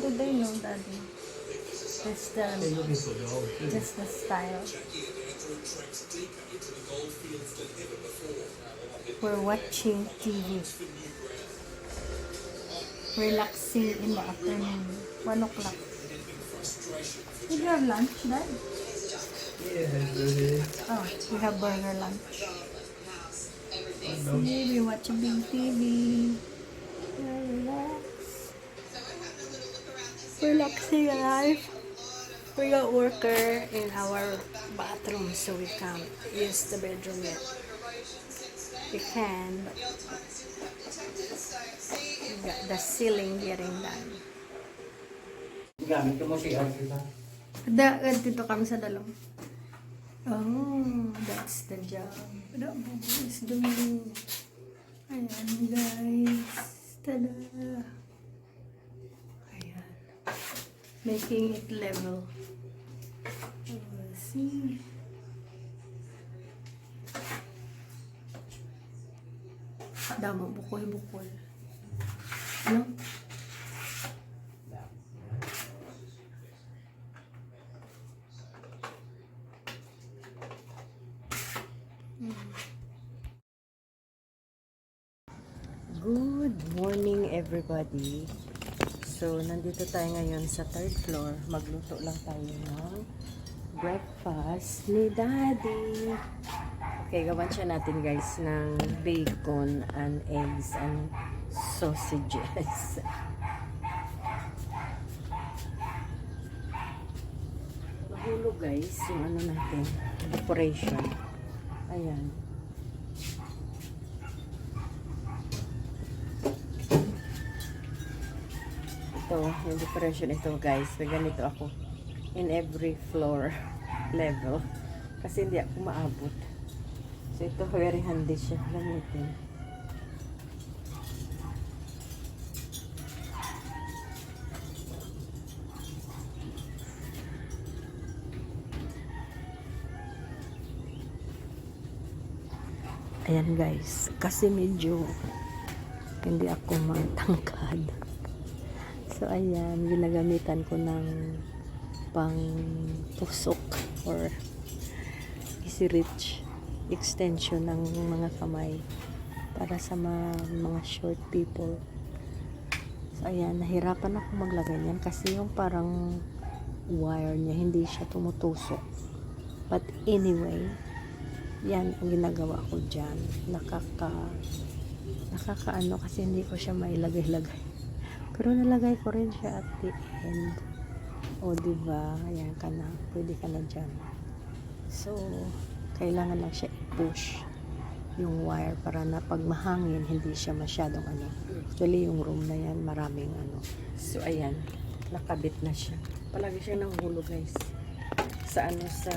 today, no, Daddy? That's the style. We're watching TV. Relaxing in the afternoon. 1 o'clock. Did you have lunch, Dad? Yeah, Oh, we have burger lunch. See, we watch a big TV. Relax. Relaxing life. We got worker in our bathroom, so we can't use the bedroom yet. We can, but we got the ceiling getting done. gamit mo si Ate ba? Dito kami sa dalong. Oh, that's the job. That Bubu is doing. Ayan, guys. Tada! Ayan. Making it level. Oh, see? Damo, bukol-bukol. Ano? Good morning everybody. So nandito tayo ngayon sa 3rd floor. Magluto lang tayo ng breakfast ni Daddy. Okay, gawan siya natin guys ng bacon and eggs and sausages. Mahulog guys yung ano natin, decoration. Ayan. Yung decoration ito guys, may ganito ako in every floor level kasi hindi ako maabot, so ito very handy siya gamitin. Ayan guys, kasi medyo hindi ako matangkad. So, ayan, ginagamitan ko ng pang tusok or easy reach extension ng mga kamay para sa mga short people. So, ayan, nahirapan ako maglagay niyan kasi yung parang wire niya, hindi siya tumutusok. But anyway, yan ang ginagawa ko dyan. Nakakaano kasi hindi ko siya mailagay-lagay. Pero nalagay ko rin siya at the end. O, diba? Ayan ka na. Pwede ka na dyan. So, kailangan lang siya i-push yung wire para na pag mahangin, hindi siya masyadong ano. Actually, yung room na yan, maraming ano. So, ayan. Nakabit na siya. Palagi siya nanghulog, guys. Sa ano, sa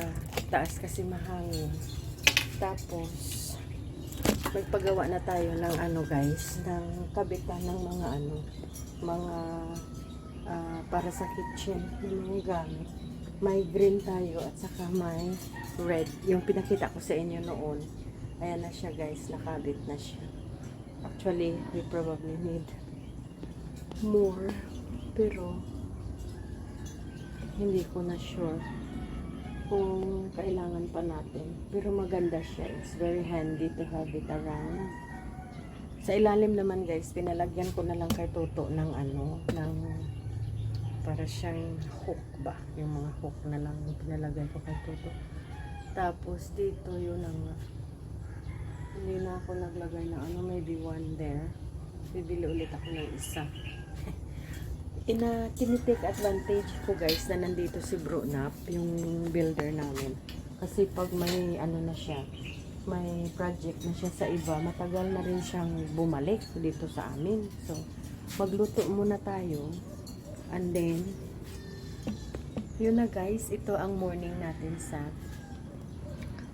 taas kasi mahangin. Tapos, magpagawa na tayo ng ano, guys, ng kabitan ng mga ano, para sa kitchen yung mga gamit. May green tayo at saka may red, yung pinakita ko sa inyo noon. Ayan na siya guys, nakabit na siya. Actually, we probably need more, pero hindi ko na sure kung kailangan pa natin. Pero maganda siya, it's very handy to have it around. Sa ilalim naman guys, pinalagyan ko na lang kay Toto ng ano, ng para siyang hook ba, yung mga hook na lang pinalagay ko kay Toto. Tapos dito yun ang hindi na ako naglagay na ano, maybe one there. Bibili ulit ako ng isa. Tinitake advantage ko guys na nandito si Brunap, yung builder namin. Kasi pag may ano na siya, may project na siya sa iba, matagal na rin siyang bumalik dito sa amin. So, magluto muna tayo. And then, yun na guys, ito ang morning natin sa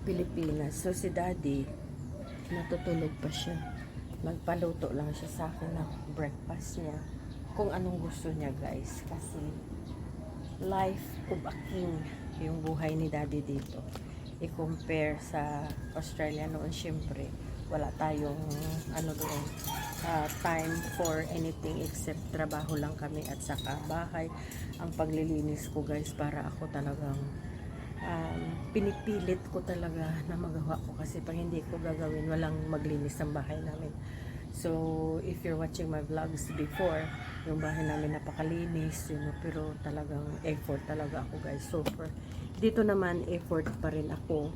Pilipinas. So, si Daddy, natutulog pa siya. Magpaluto lang siya sa akin ng breakfast niya. Kung anong gusto niya guys. Kasi, life of a king yung buhay ni Daddy dito. I-compare sa Australia noon, syempre wala tayong ano doon, time for anything except trabaho lang kami at saka bahay. Ang paglilinis ko guys, para ako talagang pinipilit ko talaga na magawa ko kasi pag hindi ko gagawin, walang maglinis ng bahay namin. So, if you're watching my vlogs before, yung bahay namin napakalinis, pero talagang effort talaga ako guys. So, dito naman, effort pa rin ako.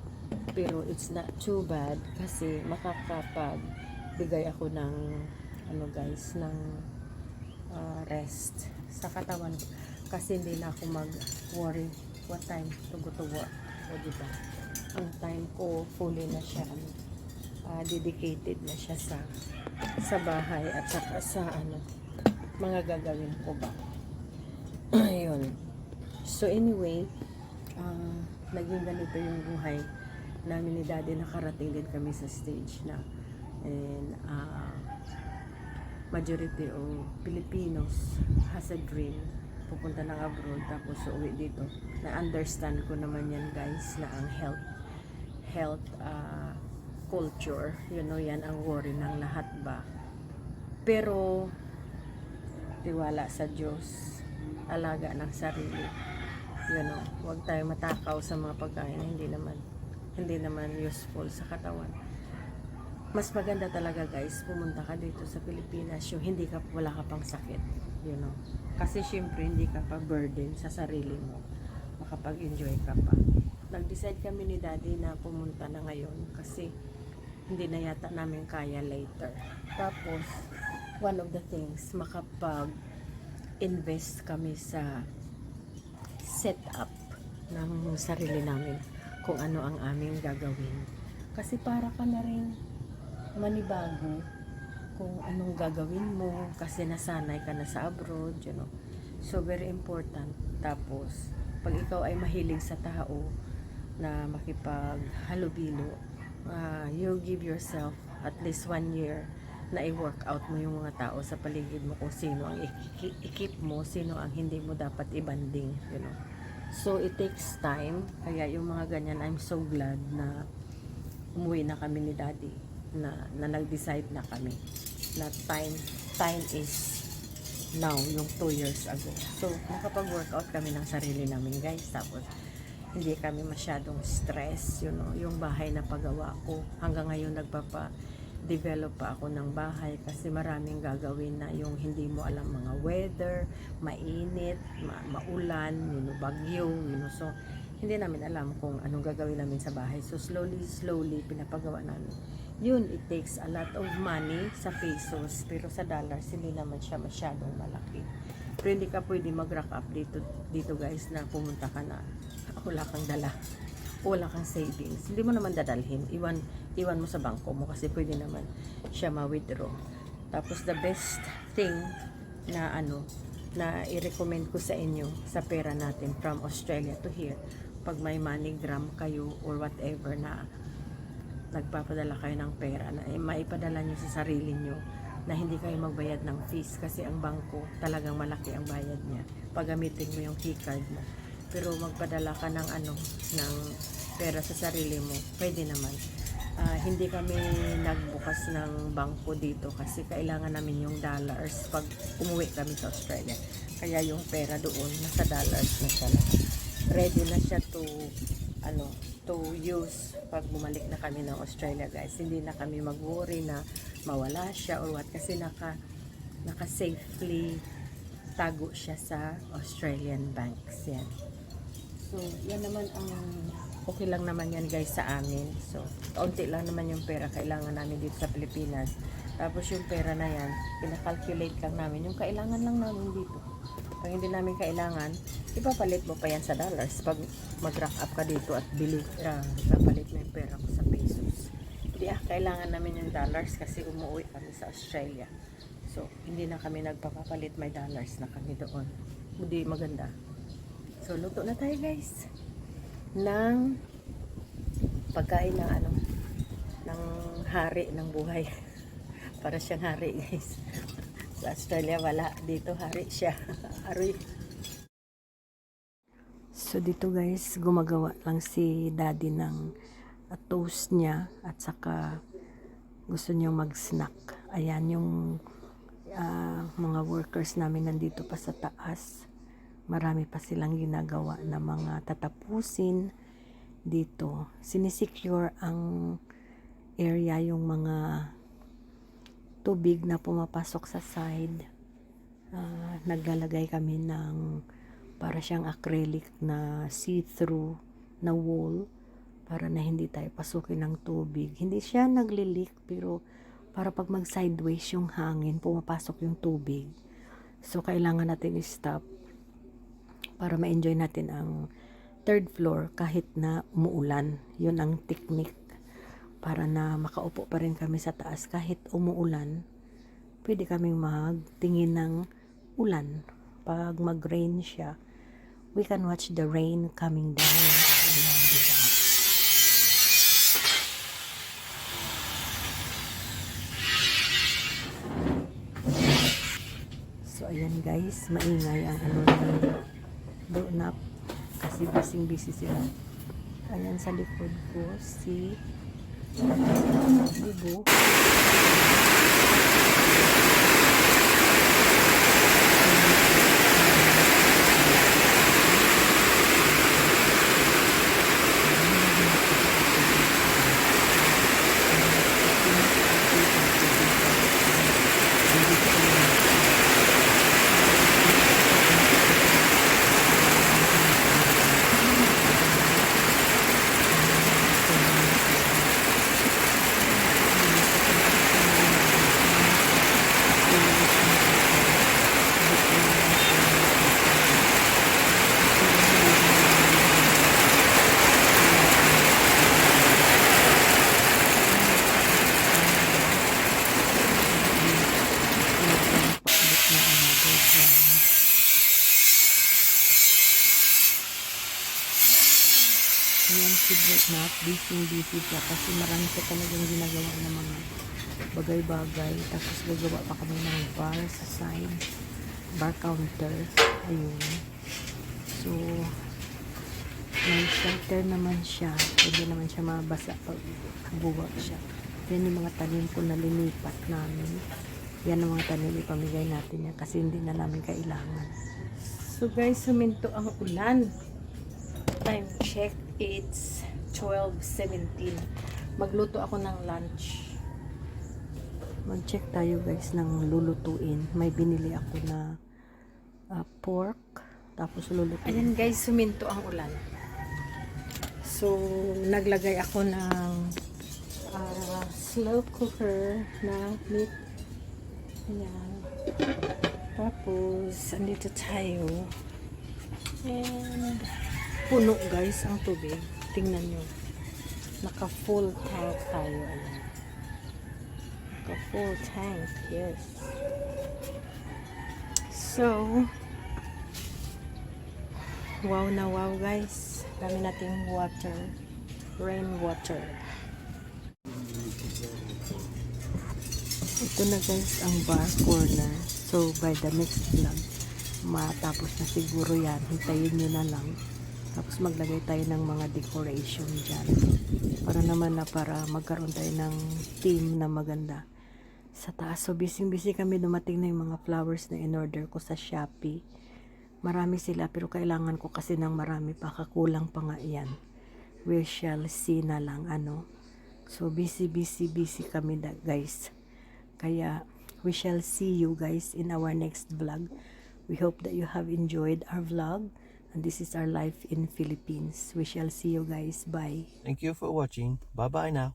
Pero it's not too bad kasi makakapagbigay ako ng, guys, ng rest sa katawan. Kasi hindi na ako mag-worry what time to go to work. O diba? Ang time ko, fully na siya, dedicated na siya sa bahay at saka sa mga gagawin ko ba. Ayun. So anyway, naging ganito yung buhay namin ni Daddy. Nakarating din kami sa stage na and majority of Filipinos has a dream pupunta ng abroad tapos uuwi dito. Na-understand ko naman yan guys na ang health culture, yan ang worry ng lahat ba. Pero tiwala sa Diyos, alaga ng sarili, huwag tayo matakaw sa mga pagkain na hindi naman useful sa katawan. Mas maganda talaga guys, pumunta ka dito sa Pilipinas yung wala ka pang sakit, kasi syempre hindi ka pa burden sa sarili mo, makapag-enjoy ka pa. Nag-decide kami ni Daddy na pumunta na ngayon kasi hindi na yata namin kaya later. Tapos one of the things, makapag-invest kami sa setup ng sarili namin, kung ano ang aming gagawin. Kasi para ka na rin manibago kung anong gagawin mo kasi nasanay ka na sa abroad, So very important. Tapos pag ikaw ay mahilig sa tao na makipaghalubilo, you give yourself at least 1 year na i-work out mo yung mga tao sa paligid mo, kung sino ang i-keep mo, sino ang hindi mo dapat i-banding, So it takes time. Kaya yung mga ganyan, I'm so glad na umuwi na kami ni Daddy, na nag-decide na kami na time is now, yung 2 years ago. So nakapag-workout kami ng sarili namin guys, tapos hindi kami masyadong stress, yung bahay na pagawa ko. Hanggang ngayon nagpapa-develop pa ako ng bahay kasi maraming gagawin na yung hindi mo alam, mga weather, mainit, maulan, bagyo, so hindi namin alam kung anong gagawin namin sa bahay. So slowly pinapagawa namin. Yun, it takes a lot of money sa pesos, pero sa dollars hindi naman siya masyadong malaki. Pero hindi ka pwede mag-rack up dito guys, na pumunta ka na wala kang dala, wala kang savings. Hindi mo naman dadalhin, iwan mo sa bangko mo kasi pwede naman siya ma-withdraw. Tapos the best thing na na i-recommend ko sa inyo sa pera natin from Australia to here, pag may MoneyGram kayo or whatever na nagpapadala kayo ng pera, na maipadala nyo sa sarili nyo, na hindi kayo magbayad ng fees kasi ang bangko talagang malaki ang bayad niya. Paggamitin mo yung keycard mo. Pero magpadala ka ng ng pera sa sarili mo, pwede naman. Hindi kami nagbukas ng bangko dito kasi kailangan namin yung dollars pag umuwi kami sa Australia. Kaya yung pera doon nasa dollars na siya. Ready na siya to use pag bumalik na kami ng Australia guys. Hindi na kami mag-worry na mawala siya or what, kasi naka safely tago siya sa Australian banks yan. So yan naman ang okay lang naman yan guys sa amin. So kaunti lang naman yung pera kailangan namin dito sa Pilipinas. Tapos yung pera na yan, pinakalculate lang namin yung kailangan lang namin dito. Pag hindi namin kailangan, ipapalit mo pa yan sa dollars. Pag mag-rack up ka dito at ipapalit mo yung pera mo sa pesos. Hindi kailangan namin yung dollars kasi umuwi kami sa Australia. So, hindi na kami nagpapapalit, may dollars na kami doon. Hindi maganda. So, luto na tayo guys ng pagkain ng ng hari ng buhay. Para siyang hari guys. Sa Australia wala, dito hari siya. Aroy. So dito guys, gumagawa lang si Daddy ng toast niya at saka gusto niyang mag-snack. Ayan yung mga workers namin nandito pa sa taas. Marami pa silang ginagawa na mga tatapusin dito. Sinisecure ang area, yung mga tubig na pumapasok sa side. Naglalagay kami ng para siyang acrylic na see-through na wall para na hindi tayo pasukin ng tubig. Hindi siya nagli-leak pero para pag mag-sideways yung hangin, pumapasok yung tubig. So, kailangan natin i-stop para ma-enjoy natin ang third floor kahit na umuulan. Yun ang technique para na makaupo pa rin kami sa taas kahit umuulan. Pwede kaming magtingin ng ulan. Pag mag-rain siya, we can watch the rain coming down. Ayan, diba? So, ayan guys, maingay ang ano ng doorknob kasi busy sila. Ayan sa likod ko, si Bubu. Ayan si Bernat, busy siya kasi marami siya talagang ginagawa ng mga bagay-bagay. Tapos gagawa pa kami ng bar sa side, bar counter. Ayun. So, may shelter naman siya. Pwede naman siya mabasa pag buwag siya. Yan yung mga tanim ko na linipat namin. Yan ang mga tanim ipamigay natin yan kasi hindi na namin kailangan. So guys, suminto ang ulan. Time check, it's 12:17. Magluto ako ng lunch. Mag-check tayo guys ng lulutuin. May binili ako na pork. Tapos lulutuin. Ayan guys, suminto ang ulan. So, naglagay ako ng slow cooker na meat. Ayan. Tapos, andito tayo. And, puno guys ang tubig. Tingnan nyo. Naka full tank tayo. Ayan. Naka full tank. Yes. So, wow na wow guys. Dami nating water. Rainwater. Ito na guys ang bar corner. So, by the next vlog, matapos na siguro yan. Hintayin nyo na lang. Tapos maglagay tayo ng mga decoration dyan. Para naman na para magkaroon tayo ng theme na maganda sa taas. So busy kami, dumating na yung mga flowers na in-order ko sa Shopee. Marami sila pero kailangan ko kasi ng marami pa. Kakulang pa nga yan. We shall see na lang ano. So busy kami guys. Kaya we shall see you guys in our next vlog. We hope that you have enjoyed our vlog. And this is our life in Philippines. We shall see you guys. Bye. Thank you for watching. Bye-bye now.